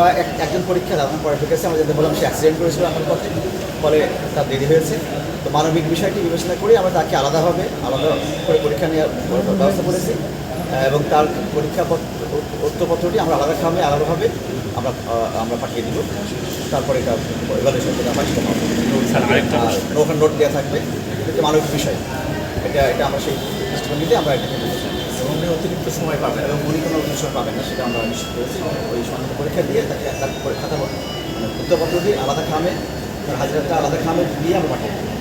আমরা একজন পরীক্ষা দাম পরে ঢুকেছে, আমরা যেতে বললাম সে অ্যাক্সিডেন্ট করেছিল আমার পথে, ফলে তার দেরি হয়েছে। তো মানবিক বিষয়টি বিবেচনা করে আমরা তাকে আলাদা করে পরীক্ষা নেওয়ার ব্যবস্থা করেছি এবং তার পরীক্ষা উত্তরপত্রটি আমরা আলাদাভাবে আমরা পাঠিয়ে দিব। তারপরে এটা ইভালুয়েশন করে আমরা ওখানে নোট দেওয়া থাকবে। এটা মানবিক বিষয়, এটা আমরা সেই দৃষ্টিভঙ্গিতে আমরা এটাকে এবং উনি অতিরিক্ত সময় পাবেন এবং উনি কোনো অতিরিক্ত সময় পাবেন না, সেটা আমরা নিশ্চিত করেছি। ওই সময় পরীক্ষা দিয়ে তাকে তার খাতা উত্তরপত্রটি আলাদা খামে, তার হাজিরাটা আলাদা খামে দিয়ে আমরা পাঠিয়ে দিই।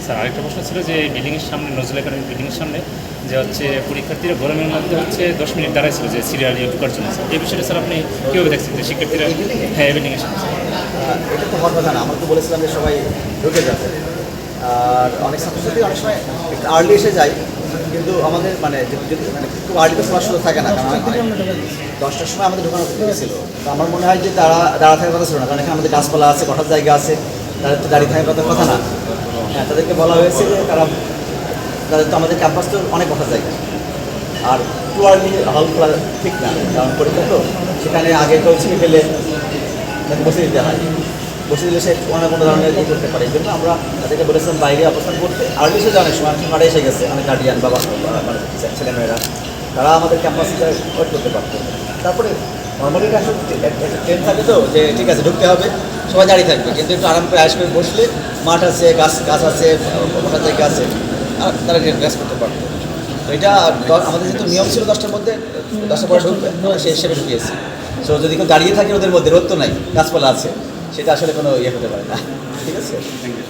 স্যার আরেকটা প্রশ্ন ছিল যে বিল্ডিংয়ের সামনে, নজরুল একাডেমির বিল্ডিংয়ের সামনে যে হচ্ছে পরীক্ষার্থীরা গরমের মধ্যে হচ্ছে 10 মিনিট দাঁড়াইছিল যে সিরিয়ালি ঢোকার জন্য। এই বিষয়টা স্যার আপনি কীভাবে দেখছেন যে শিক্ষার্থীরা? হ্যাঁ, বিল্ডিংয়ের সামনে। এটা তো হওয়ার কথা না, আমরা তো বলেছিলাম যে সবাই ঢুকে যাবে। আর অনেক ছাত্রছাত্রী অনেক সময় একটু আর্লি এসে যায়, কিন্তু আমাদের মানে খুব আর্লি তো সবার সুযোগ থাকে না, কারণ 10টার সময় আমাদের ঢোকানো ছিল। তো আমার মনে হয় যে তারা দাঁড়া থাকার কথা ছিল না, কারণ এখানে আমাদের গাছপালা আছে, বসার জায়গা আছে, তাদের তো দাঁড়িয়ে থাকার কথা না। হ্যাঁ, তাদেরকে বলা হয়েছে যে তাদের তো আমাদের ক্যাম্পাস তো অনেক বসার জায়গা, আর টু আর্লি হল খোলা ঠিক না, কারণ পরীক্ষা তো সেখানে আগে কেউ ছিঁড়ে ফেলে তাকে বসে দিতে হয়, বসে দিলে সে কোনো ধরনের ইয়ে করতে পারে। এই জন্য আমরা তাদেরকে বলেছিলাম বাইরে অবস্থান করতে। আর এসে যায় অনেক সময় ঘরে এসে গেছে অনেক গার্ডিয়ান বাবা মানে ছেলেমেয়েরা, তারা আমাদের ক্যাম্পাসে ওয়েট করতে পারতো। তারপরে নর্মালি এটা আসলে ট্রেন থাকে তো যে ঠিক আছে ঢুকতে হবে, সবাই দাঁড়িয়ে থাকবে, কিন্তু একটু আরাম করে আসবে, বসলে মাঠ আছে, গাছ আছে, বসার জায়গা আছে, আর তারা রেস্ট করতে পারতো। তো এটা আমাদের যেহেতু নিয়ম ছিল 10টার মধ্যে, 10টার পরে ঢুকবে, সেই হিসেবে ঢুকিয়েছি। সো যদি কেউ দাঁড়িয়ে থাকে ওদের মধ্যে, রোদ তো নাই, গাছপালা আছে, সেটা আসলে কোনো ইয়ে হতে পারে না। ঠিক আছে, থ্যাংক ইউ।